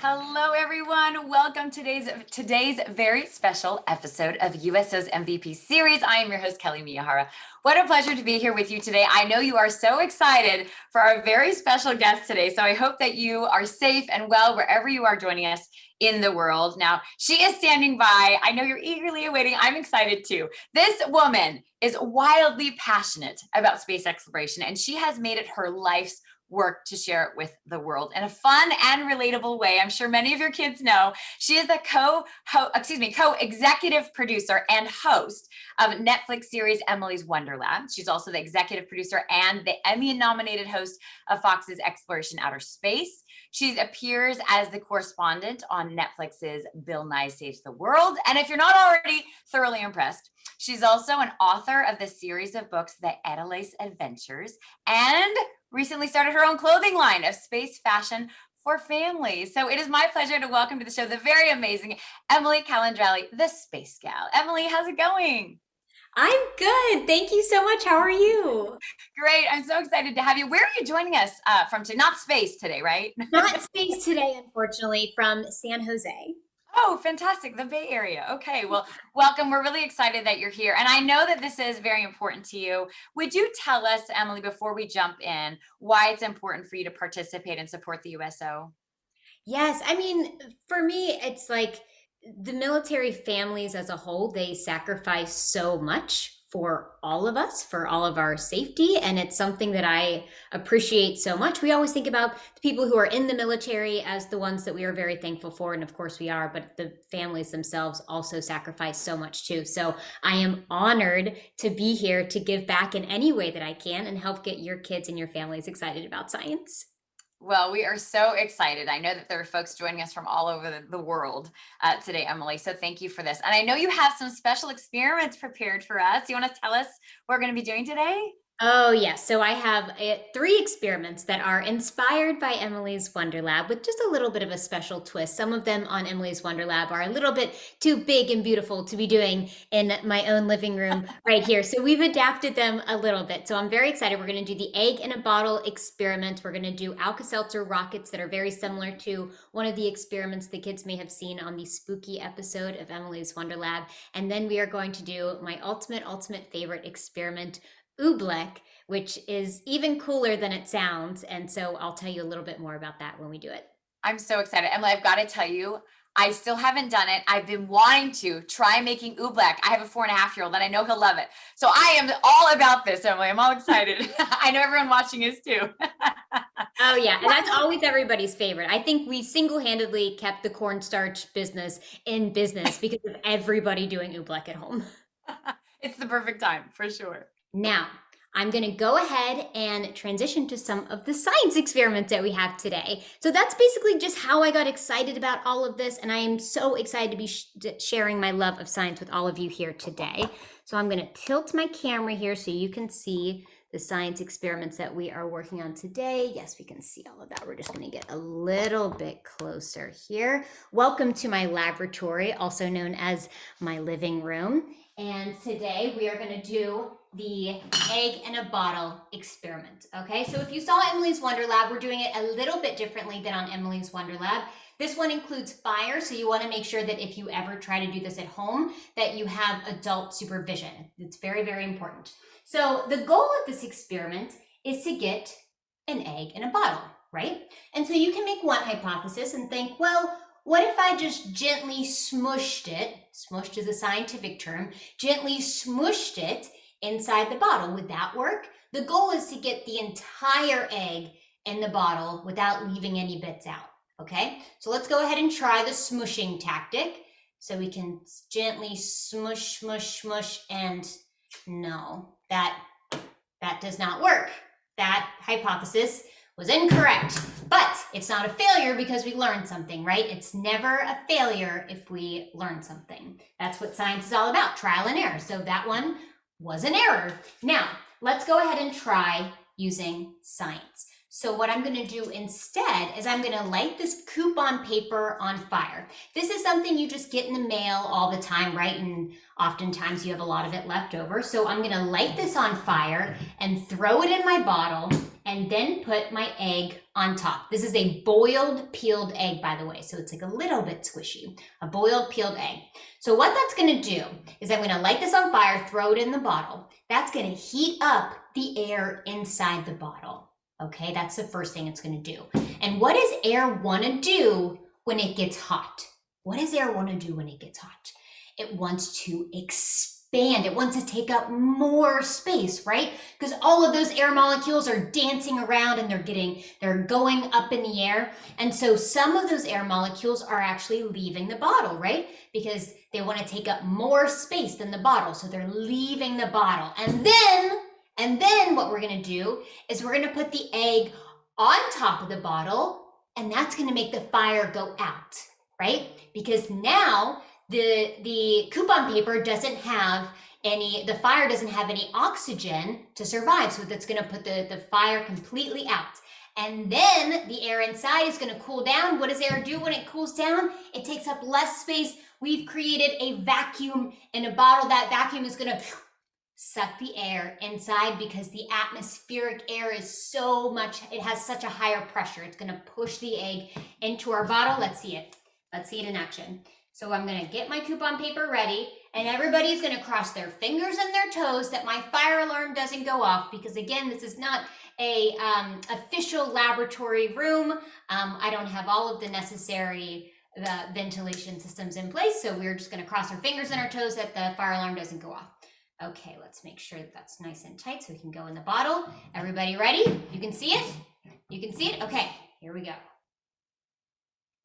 Hello, everyone. Welcome to today's very special episode of USO's MVP series. I am your host, Kelly Miyahara. What a pleasure to be here with you today. I know you are so excited for our very special guest today, so I hope that you are safe and well wherever you are joining us in the world. Now, she is standing by. I know you're eagerly awaiting. I'm excited too. This woman is wildly passionate about space exploration, and she has made it her life's work to share it with the world in a fun and relatable way. I'm sure many of your kids know she is the co-executive producer and host of Netflix series Emily's Wonderland. She's also the executive producer and the Emmy-nominated host of Fox's Xploration Outer Space. She appears as the correspondent on Netflix's Nye Saves The World. And if you're not already thoroughly impressed, she's also an author of the series of books, The Aerospace Adventures, and recently started her own clothing line of space fashion for families. So it is my pleasure to welcome to the show the very amazing Emily Calandrelli, the Space Gal. Emily, how's it going? I'm good. Thank you so much. How are you? Great. I'm so excited to have you. Where are you joining us from today? Not space today, right? Not space today, unfortunately, from San Jose. Oh, fantastic. The Bay Area. Okay. Well, welcome. We're really excited that you're here. And I know that this is very important to you. Would you tell us, Emily, before we jump in, why it's important for you to participate and support the USO? Yes, I mean, for me, it's like the military families as a whole, they sacrifice so much for all of us, for all of our safety. And it's something that I appreciate so much. We always think about the people who are in the military as the ones that we are very thankful for. And of course we are, but the families themselves also sacrifice so much too. So I am honored to be here to give back in any way that I can and help get your kids and your families excited about science. Well, we are so excited. I know that there are folks joining us from all over the world today, Emily. So thank you for this. And I know you have some special experiments prepared for us. You want to tell us what we're going to be doing today? Oh, yes. So I have three experiments that are inspired by Emily's Wonder Lab with just a little bit of a special twist. Some of them on Emily's Wonder Lab are a little bit too big and beautiful to be doing in my own living room right here. So we've adapted them a little bit. So I'm very excited. We're going to do the egg in a bottle experiment. We're going to do Alka-Seltzer rockets that are very similar to one of the experiments the kids may have seen on the spooky episode of Emily's Wonder Lab. And then we are going to do my ultimate favorite experiment, Oobleck, which is even cooler than it sounds. And so I'll tell you a little bit more about that when we do it. I'm so excited. Emily, I've got to tell you, I still haven't done it. I've been wanting to try making Oobleck. I have a 4.5-year-old and I know he'll love it. So I am all about this, Emily. I'm all excited. I know everyone watching is too. Oh yeah, and that's always everybody's favorite. I think we single-handedly kept the cornstarch business in business because of everybody doing Oobleck at home. It's the perfect time for sure. Now, I'm going to go ahead and transition to some of the science experiments that we have today. So that's basically just how I got excited about all of this, and I am so excited to be sharing my love of science with all of you here today. So I'm going to tilt my camera here so you can see the science experiments that we are working on today. Yes, we can see all of that. We're just going to get a little bit closer here. Welcome to my laboratory, also known as my living room. And today we are going to do the egg in a bottle experiment. Okay, so if you saw Emily's Wonder Lab, we're doing it a little bit differently than on Emily's Wonder Lab. This one includes fire, so you want to make sure that if you ever try to do this at home, that you have adult supervision. It's very, very important. So the goal of this experiment is to get an egg in a bottle, right? And so you can make one hypothesis and think, well, what if I just gently smushed it, smushed is a scientific term, gently smushed it inside the bottle? Would that work? The goal is to get the entire egg in the bottle without leaving any bits out, okay? So let's go ahead and try the smushing tactic. So we can gently smush, smush, smush, and no, that does not work. That hypothesis was incorrect, but it's not a failure because we learned something, right? It's never a failure if we learn something. That's what science is all about, trial and error. So that one was an error. Now, let's go ahead and try using science. So what I'm going to do instead is I'm going to light this coupon paper on fire. This is something you just get in the mail all the time, right? And oftentimes you have a lot of it left over. So I'm going to light this on fire and throw it in my bottle and then put my egg on top. This is a boiled peeled egg, by the way. So it's like a little bit squishy, a boiled peeled egg. So what that's going to do is I'm going to light this on fire, throw it in the bottle. That's going to heat up the air inside the bottle. Okay, that's the first thing it's going to do. And what does air want to do when it gets hot? What does air want to do when it gets hot? It wants to expand. It wants to take up more space, right? Because all of those air molecules are dancing around and they're going up in the air. And so some of those air molecules are actually leaving the bottle, right? Because they want to take up more space than the bottle. So they're leaving the bottle. And then what we're going to do is we're going to put the egg on top of the bottle, and that's going to make the fire go out, right? Because now the coupon paper doesn't have the fire doesn't have any oxygen to survive. So that's going to put the fire completely out. And then the air inside is going to cool down. What does air do when it cools down? It takes up less space. We've created a vacuum in a bottle. That vacuum is going to suck the air inside because the atmospheric air is it has such a higher pressure. It's going to push the egg into our bottle. Let's see it. Let's see it in action. So I'm going to get my coupon paper ready, and everybody's going to cross their fingers and their toes that my fire alarm doesn't go off, because again, this is not a official laboratory room. I don't have all of the necessary ventilation systems in place, so we're just going to cross our fingers and our toes that the fire alarm doesn't go off. Okay, let's make sure that that's nice and tight so we can go in the bottle. Everybody ready? You can see it? You can see it? Okay, here we go.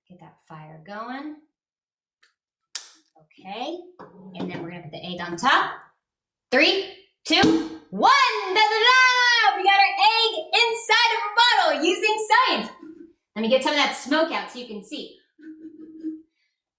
Get that fire going. Okay, and then we're gonna put the egg on top. 3, 2, 1, da-da-da! We got our egg inside of a bottle using science. Let me get some of that smoke out so you can see.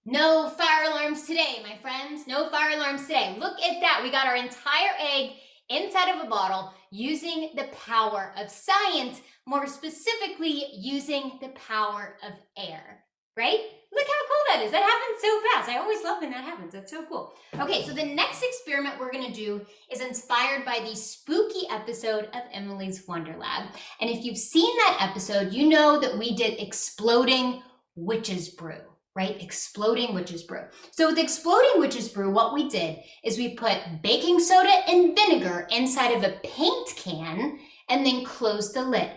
No fire alarms today, my friends. No fire alarms today. Look at that. We got our entire egg inside of a bottle using the power of science, more specifically using the power of air, right? Look how cool that is. That happens so fast. I always love when that happens. That's so cool. Okay, so the next experiment we're going to do is inspired by the spooky episode of Emily's Wonder Lab. And if you've seen that episode, you know that we did Exploding Witch's Brew. Right? Exploding Witch's Brew. So with Exploding Witch's Brew, what we did is we put baking soda and vinegar inside of a paint can and then closed the lid,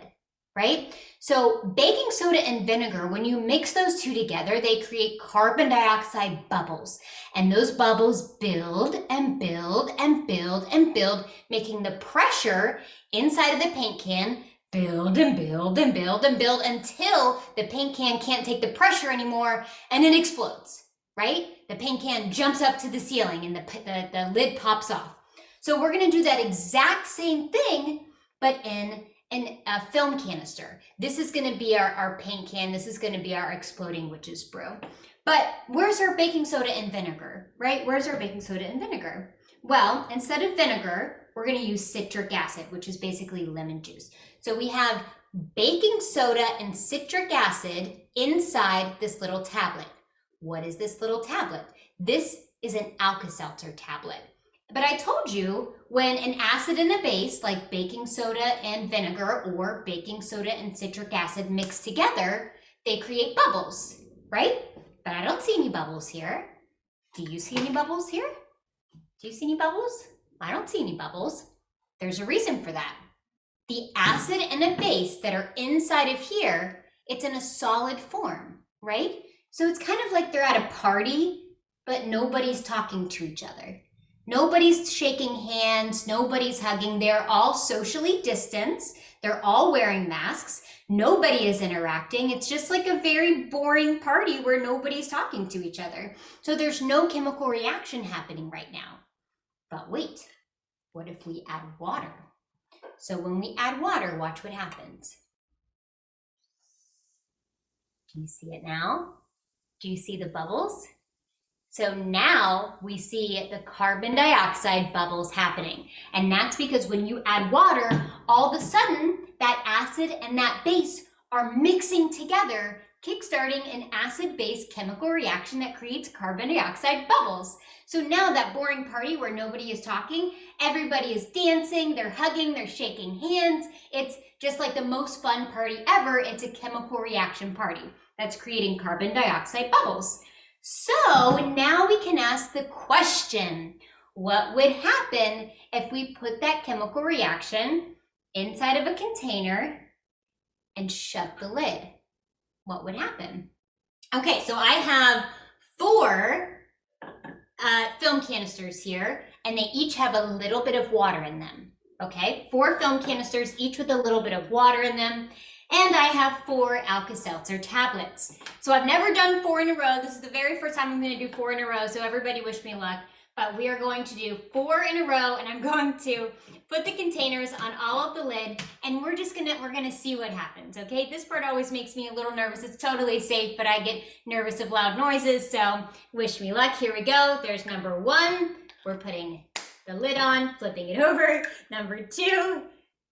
right? So baking soda and vinegar, when you mix those two together, they create carbon dioxide bubbles. And those bubbles build and build and build and build, making the pressure inside of the paint can build and build and build and build until the paint can can't take the pressure anymore and it explodes, right? The paint can jumps up to the ceiling and the lid pops off. So we're going to do that exact same thing, but in a film canister. This is going to be our paint can. This is going to be our Exploding Witch's Brew. But where's our baking soda and vinegar, right? Where's our baking soda and vinegar? Well, instead of vinegar, we're going to use citric acid, which is basically lemon juice. So we have baking soda and citric acid inside this little tablet. What is this little tablet? This is an Alka-Seltzer tablet. But I told you when an acid and a base like baking soda and vinegar or baking soda and citric acid mix together, they create bubbles, right? But I don't see any bubbles here. Do you see any bubbles here? Do you see any bubbles? I don't see any bubbles. There's a reason for that. The acid and a base that are inside of here, it's in a solid form, right? So it's kind of like they're at a party, but nobody's talking to each other. Nobody's shaking hands, nobody's hugging. They're all socially distanced. They're all wearing masks. Nobody is interacting. It's just like a very boring party where nobody's talking to each other. So there's no chemical reaction happening right now. But wait, what if we add water? So when we add water, watch what happens. Do you see it now? Do you see the bubbles? So now we see the carbon dioxide bubbles happening. And that's because when you add water, all of a sudden that acid and that base are mixing together, kickstarting an acid-base chemical reaction that creates carbon dioxide bubbles. So now that boring party where nobody is talking, everybody is dancing, they're hugging, they're shaking hands. It's just like the most fun party ever. It's a chemical reaction party that's creating carbon dioxide bubbles. So now we can ask the question, what would happen if we put that chemical reaction inside of a container and shut the lid? What would happen? Okay, so I have 4 film canisters here, and they each have a little bit of water in them. Okay, 4 film canisters, each with a little bit of water in them, and I have 4 Alka-Seltzer tablets. So I've never done 4 in a row. This is the very first time I'm going to do 4 in a row, so everybody wish me luck. But we are going to do 4 in a row, and I'm going to put the containers on all of the lid, and we're gonna see what happens, okay? This part always makes me a little nervous. It's totally safe, but I get nervous of loud noises, so wish me luck. Here we go. There's number 1. We're putting the lid on, flipping it over. Number 2,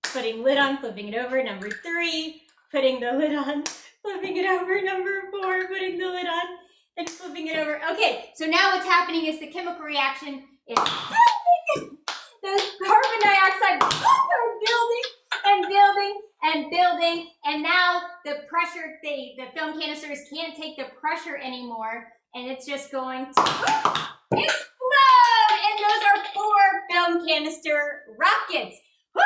putting lid on, flipping it over. Number 3, putting the lid on, flipping it over. Number 4, putting the lid on and flipping it over. Okay, so now what's happening is the chemical reaction is the carbon dioxide are building and building and building, and now the pressure, the film canisters can't take the pressure anymore, and it's just going to explode! And those are 4 film canister rockets. Woo!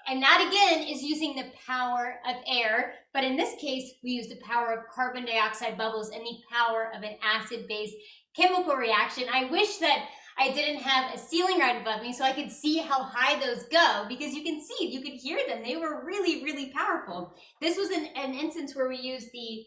And that again is using the power of air, but in this case, we use the power of carbon dioxide bubbles and the power of an acid-base chemical reaction. I wish that I didn't have a ceiling right above me so I could see how high those go, because you can see, you could hear them. They were really, really powerful. This was an instance where we used the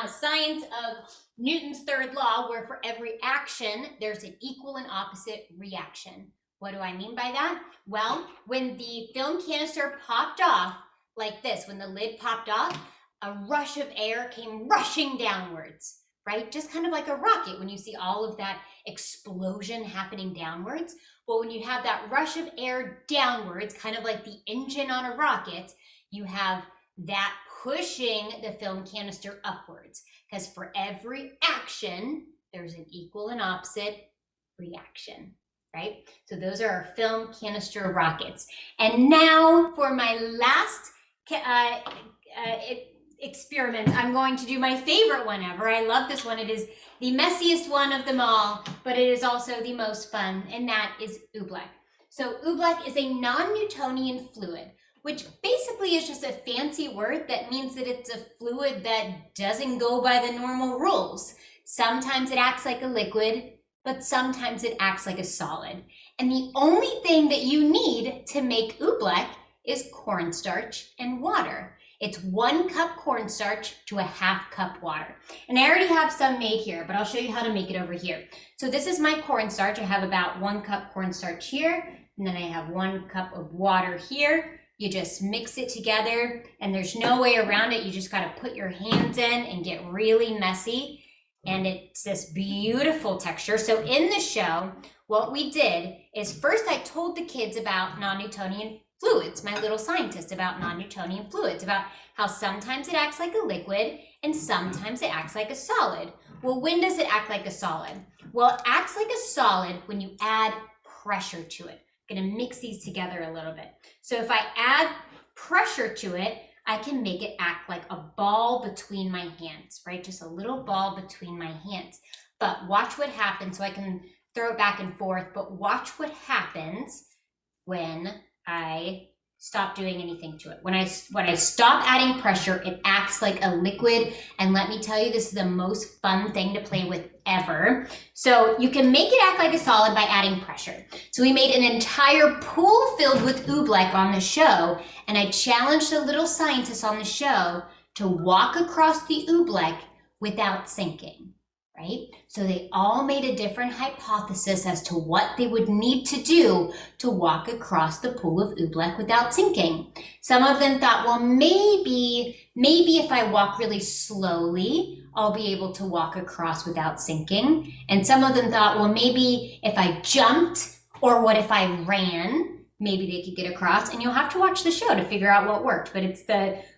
science of Newton's third law, where for every action, there's an equal and opposite reaction. What do I mean by that? Well, when the film canister popped off like this, when the lid popped off, a rush of air came rushing downwards, right? Just kind of like a rocket when you see all of that explosion happening downwards. Well, when you have that rush of air downwards, kind of like the engine on a rocket, you have that pushing the film canister upwards, because for every action, there's an equal and opposite reaction. Right? So those are our film canister rockets. And now for my last experiment, I'm going to do my favorite one ever. I love this one. It is the messiest one of them all, but it is also the most fun, and that is Oobleck. So Oobleck is a non-Newtonian fluid, which basically is just a fancy word that means that it's a fluid that doesn't go by the normal rules. Sometimes it acts like a liquid, but sometimes it acts like a solid. And the only thing that you need to make Oobleck is cornstarch and water. It's 1 cup cornstarch to a 1/2 cup water. And I already have some made here, but I'll show you how to make it over here. So this is my cornstarch. I have about 1 cup cornstarch here, and then I have 1 cup of water here. You just mix it together, and there's no way around it. You just gotta put your hands in and get really messy. And it's this beautiful texture. So in the show, what we did is first I told the kids about non-Newtonian fluids, my little scientist, about non-Newtonian fluids, about how sometimes it acts like a liquid and sometimes it acts like a solid. Well, when does it act like a solid? Well, it acts like a solid when you add pressure to it. I'm gonna mix these together a little bit. So if I add pressure to it, I can make it act like a ball between my hands, right? Just a little ball between my hands. But watch what happens. So I can throw it back and forth, but watch what happens when I stop doing anything to it. When I stop adding pressure, it acts like a liquid. And let me tell you, this is the most fun thing to play with ever. So you can make it act like a solid by adding pressure. So we made an entire pool filled with Oobleck on the show, and I challenged the little scientists on the show to walk across the Oobleck without sinking, right? So they all made a different hypothesis as to what they would need to do to walk across the pool of Oobleck without sinking. Some of them thought, well, maybe if I walk really slowly, I'll be able to walk across without sinking. And some of them thought, well, maybe if I jumped, or what if I ran, maybe they could get across, and you'll have to watch the show to figure out what worked. But it's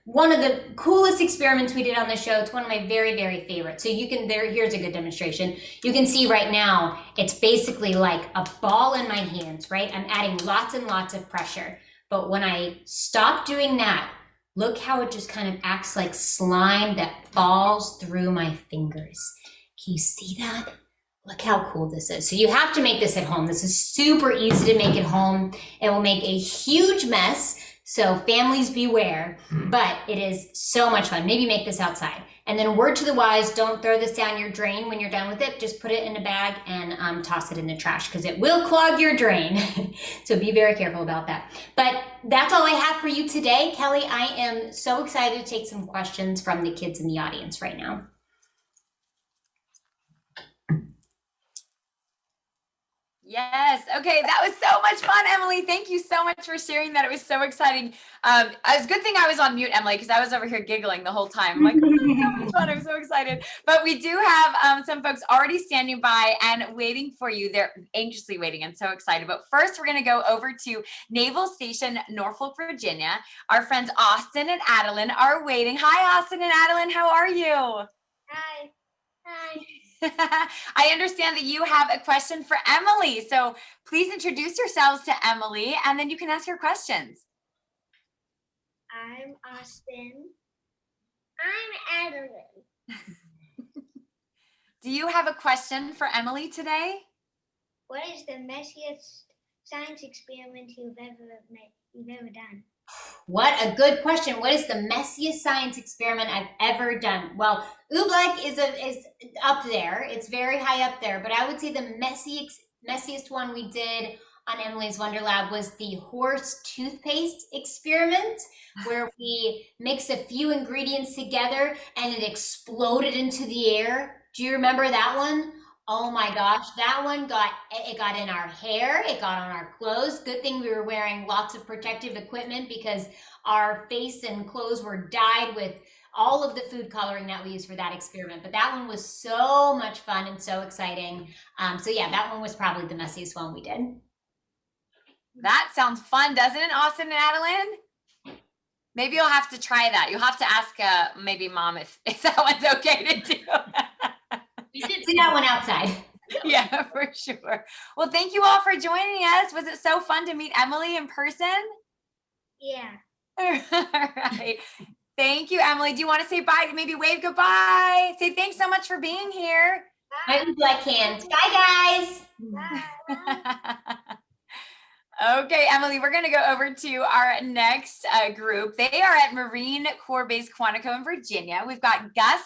one of the coolest experiments we did on the show. It's one of my very, very favorites. So you can, here's a good demonstration. You can see right now, it's basically like a ball in my hands, right? I'm adding lots and lots of pressure. But when I stop doing that, look how it just kind of acts like slime that falls through my fingers. Can you see that? Look how cool this is. So you have to make this at home. This is super easy to make at home. It will make a huge mess, so families beware, but it is so much fun. Maybe make this outside. And then word to the wise, don't throw this down your drain when you're done with it. Just put it in a bag and toss it in the trash because it will clog your drain. So be very careful about that. But that's all I have for you today. Kelly, I am so excited to take some questions from the kids in the audience right now. Yes. Okay. That was so much fun, Emily. Thank you so much for sharing that. It was so exciting. It's a good thing I was on mute, Emily, because I was over here giggling the whole time. I'm like, oh, this is so much fun. I'm so excited. But we do have some folks already standing by and waiting for you. They're anxiously waiting and so excited. But first, we're going to go over to Naval Station, Norfolk, Virginia. Our friends Austin and Adeline are waiting. Hi, Austin and Adeline. How are you? Hi. Hi. I understand that you have a question for Emily. So please introduce yourselves to Emily and then you can ask your questions. I'm Austin. I'm Adeline. Do you have a question for Emily today? What is the messiest science experiment you've ever done? What a good question. What is the messiest science experiment I've ever done? Well, Oobleck is up there. It's very high up there, but I would say the messiest one we did on Emily's Wonder Lab was the horse toothpaste experiment, where we mixed a few ingredients together and it exploded into the air. Do you remember that one? Oh my gosh, that one got in our hair, it got on our clothes. Good thing we were wearing lots of protective equipment because our face and clothes were dyed with all of the food coloring that we used for that experiment. But that one was so much fun and so exciting. So yeah, that one was probably the messiest one we did. That sounds fun, doesn't it, Austin and Adeline? Maybe you'll have to try that. You'll have to ask maybe mom if that one's okay to do. We should do that one outside. Yeah, for sure. Well, thank you all for joining us. Was it so fun to meet Emily in person? Yeah. All right. Thank you, Emily. Do you want to say bye? Maybe wave goodbye. Say thanks so much for being here. I would like hands. Bye, guys. Bye. Okay, Emily, we're going to go over to our next group. They are at Marine Corps Base Quantico in Virginia. We've got Gus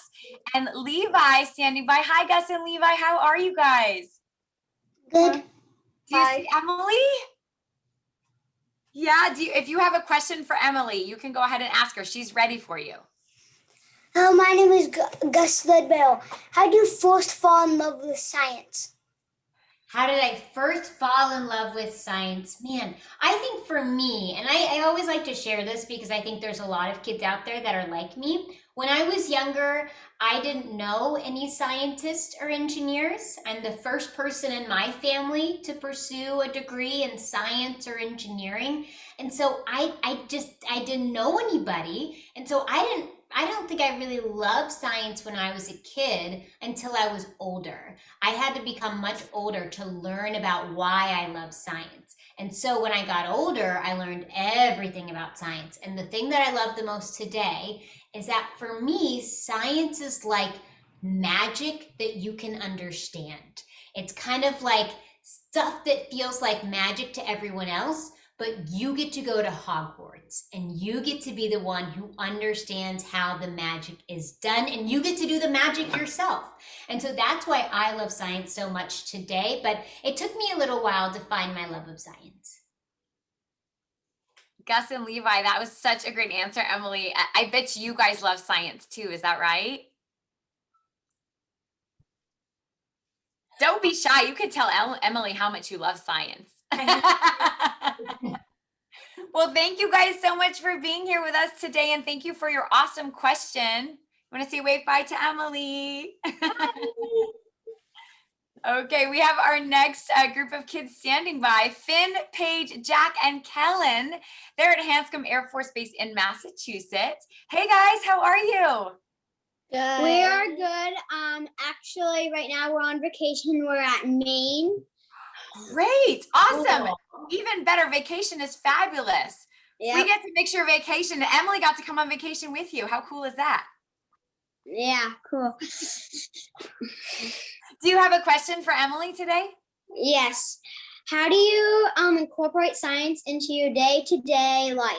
and Levi standing by. Hi, Gus and Levi. How are you guys? Good. Do you see Emily? Yeah, if you have a question for Emily, you can go ahead and ask her. She's ready for you. My name is Gus Ledbell. How do you first fall in love with science? How did I first fall in love with science? Man, I think for me, and I always like to share this because I think there's a lot of kids out there that are like me. When I was younger, I didn't know any scientists or engineers. I'm the first person in my family to pursue a degree in science or engineering. And so I didn't know anybody. And so I don't think I really loved science when I was a kid until I was older. I had to become much older to learn about why I love science. And so when I got older, I learned everything about science. And the thing that I love the most today is that for me, science is like magic that you can understand. It's kind of like stuff that feels like magic to everyone else, but you get to go to Hogwarts and you get to be the one who understands how the magic is done, and you get to do the magic yourself. And so that's why I love science so much today, but it took me a little while to find my love of science. Gus and Levi, that was such a great answer, Emily. I bet you guys love science too. Is that right? Don't be shy. You could tell Emily how much you love science. Well, thank you guys so much for being here with us today, and thank you for your awesome question. Want to say wave bye to Emily? Okay, we have our next group of kids standing by. Finn, Paige, Jack, and Kellen. They're at Hanscom Air Force Base in Massachusetts. Hey guys, how are you? Good. We are good. Actually, right now we're on vacation. We're at Maine. Great, awesome. Cool. Even better, vacation is fabulous. We Yeah. get to mix your vacation. Emily got to come on vacation with you. How cool is that? Yeah. Cool. Do you have a question for Emily today? Yes. How do you incorporate science into your day-to-day life?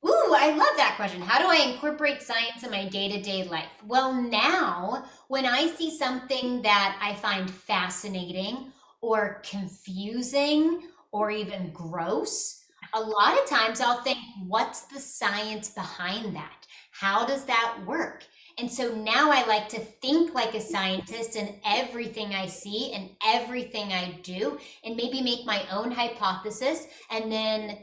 Ooh, I love that question. How do I incorporate science in my day-to-day life? Well, now when I see something that I find fascinating or confusing or even gross, a lot of times I'll think, what's the science behind that? How does that work? And so now I like to think like a scientist in everything I see and everything I do, and maybe make my own hypothesis and then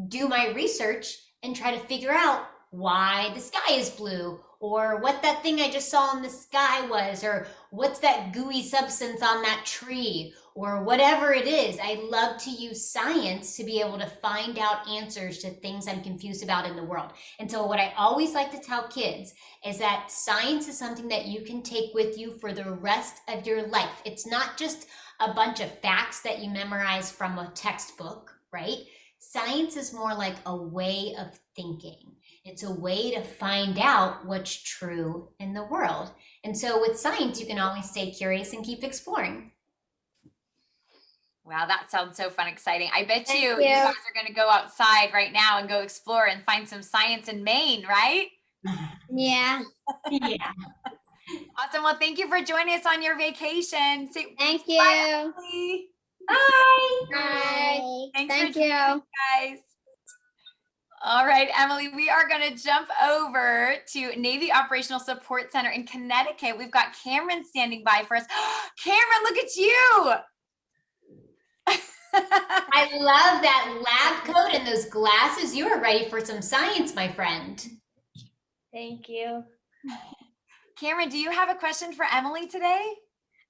do my research and try to figure out why the sky is blue, or what that thing I just saw in the sky was, or what's that gooey substance on that tree, or whatever it is. I love to use science to be able to find out answers to things I'm confused about in the world. And so what I always like to tell kids is that science is something that you can take with you for the rest of your life. It's not just a bunch of facts that you memorize from a textbook, right? Science is more like a way of thinking. It's a way to find out what's true in the world. And so with science, you can always stay curious and keep exploring. Wow, that sounds so fun, exciting. I bet Thank you you. guys are going to go outside right now and go explore and find some science in Maine, right? Yeah. Yeah. Awesome. Well, thank you for joining us on your vacation. Say Thank bye, you. Emily. Bye. Bye. Thanks Thank for you. joining us, guys. All right, Emily, we are going to jump over to Navy Operational Support Center in Connecticut. We've got Cameron standing by for us. Cameron, look at you. I love that lab coat and those glasses. You are ready for some science, my friend. Thank you. Cameron, do you have a question for Emily today?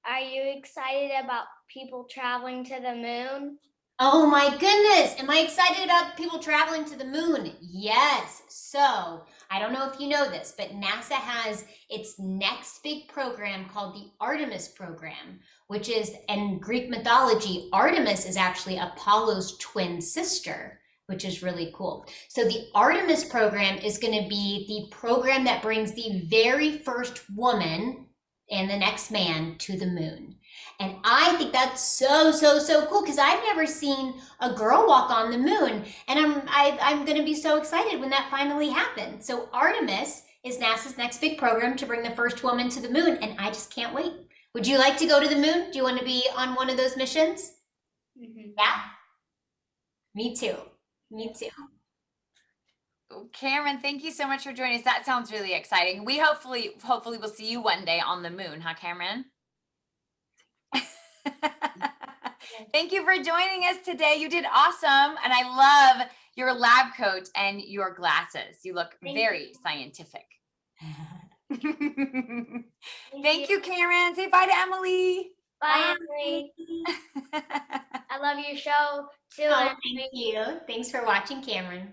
Are you excited about people traveling to the moon? Oh my goodness. Am I excited about people traveling to the moon? Yes. So I don't know if you know this, but NASA has its next big program called the Artemis Program, which is, in Greek mythology, Artemis is actually Apollo's twin sister, which is really cool. So the Artemis Program is going to be the program that brings the very first woman and the next man to the moon. And I think that's so cool, because I've never seen a girl walk on the moon, and I'm going to be so excited when that finally happens. So Artemis is NASA's next big program to bring the first woman to the moon, and I just can't wait. Would you like to go to the moon? Do you want to be on one of those missions? Mm-hmm. Yeah? Me too. Me too. Cameron, thank you so much for joining us. That sounds really exciting. We hopefully will see you one day on the moon, huh, Cameron? Thank you for joining us today. You did awesome. And I love your lab coat and your glasses. You look very scientific. Thank you, Cameron. Say bye to Emily. Bye, Emily. I love your show too. Oh, Emily. thank you. Thanks for watching, Cameron.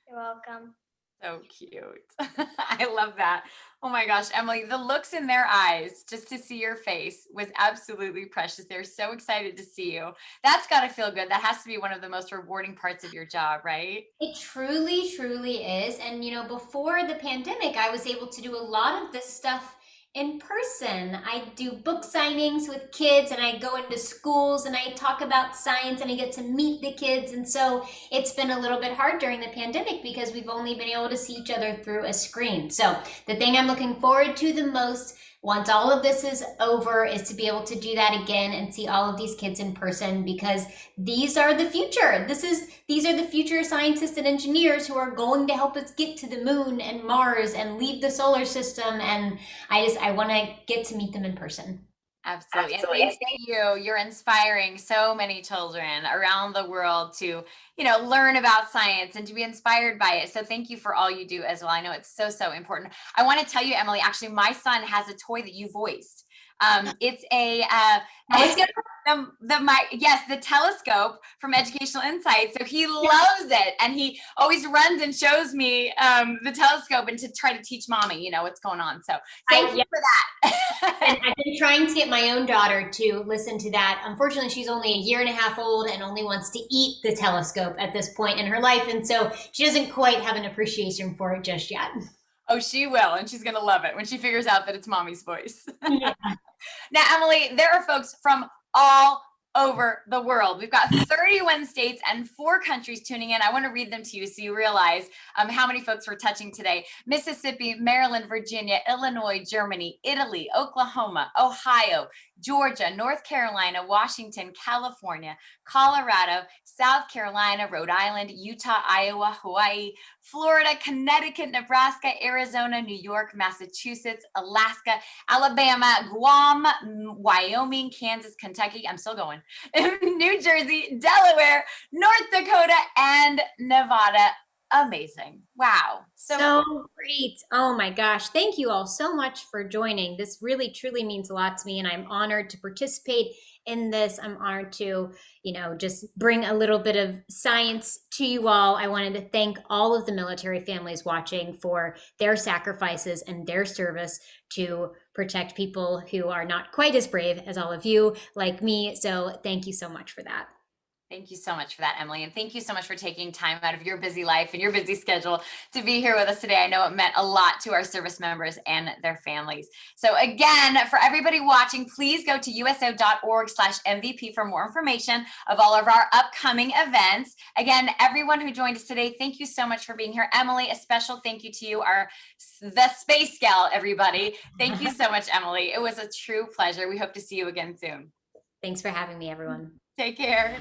You're welcome. So cute. I love that. Oh my gosh, Emily, the looks in their eyes just to see your face was absolutely precious. They're so excited to see you. That's got to feel good. That has to be one of the most rewarding parts of your job, right? It truly is. And, before the pandemic, I was able to do a lot of this stuff in person. I do book signings with kids, and I go into schools and I talk about science, and I get to meet the kids. And so it's been a little bit hard during the pandemic because we've only been able to see each other through a screen. So the thing I'm looking forward to the most once all of this is over is to be able to do that again and see all of these kids in person, because these are the future. These are the future scientists and engineers who are going to help us get to the moon and Mars and leave the solar system. And I want to get to meet them in person. Absolutely. And thanks to you. You're inspiring so many children around the world to, learn about science and to be inspired by it. So thank you for all you do as well. I know it's so important. I want to tell you, Emily, actually, my son has a toy that you voiced. It's a Telescope? the telescope from Educational Insight. So he loves it, and he always runs and shows me the telescope and to try to teach mommy, what's going on. So thank you for that. And I've been trying to get my own daughter to listen to that. Unfortunately, she's only a year and a half old and only wants to eat the telescope at this point in her life. And so she doesn't quite have an appreciation for it just yet. Oh, she will, and she's going to love it when she figures out that it's mommy's voice. Yeah. Now, Emily, there are folks from all over the world. We've got 31 states and 4 countries tuning in. I want to read them to you so you realize how many folks we're touching today. Mississippi, Maryland, Virginia, Illinois, Germany, Italy, Oklahoma, Ohio, Georgia, North Carolina, Washington, California, Colorado, South Carolina, Rhode Island, Utah, Iowa, Hawaii, Florida, Connecticut, Nebraska, Arizona, New York, Massachusetts, Alaska, Alabama, Guam, Wyoming, Kansas, Kentucky. I'm still going. New Jersey, Delaware, North Dakota, and Nevada. Amazing. Wow. So great. Oh my gosh. Thank you all so much for joining. This really, truly means a lot to me, and I'm honored to participate in this. I'm honored to, just bring a little bit of science to you all. I wanted to thank all of the military families watching for their sacrifices and their service to protect people who are not quite as brave as all of you, like me. So thank you so much for that. Thank you so much for that, Emily. And thank you so much for taking time out of your busy life and your busy schedule to be here with us today. I know it meant a lot to our service members and their families. So again, for everybody watching, please go to uso.org/MVP for more information of all of our upcoming events. Again, everyone who joined us today, thank you so much for being here. Emily, a special thank you to you, the Space Gal, everybody. Thank you so much, Emily. It was a true pleasure. We hope to see you again soon. Thanks for having me, everyone. Take care.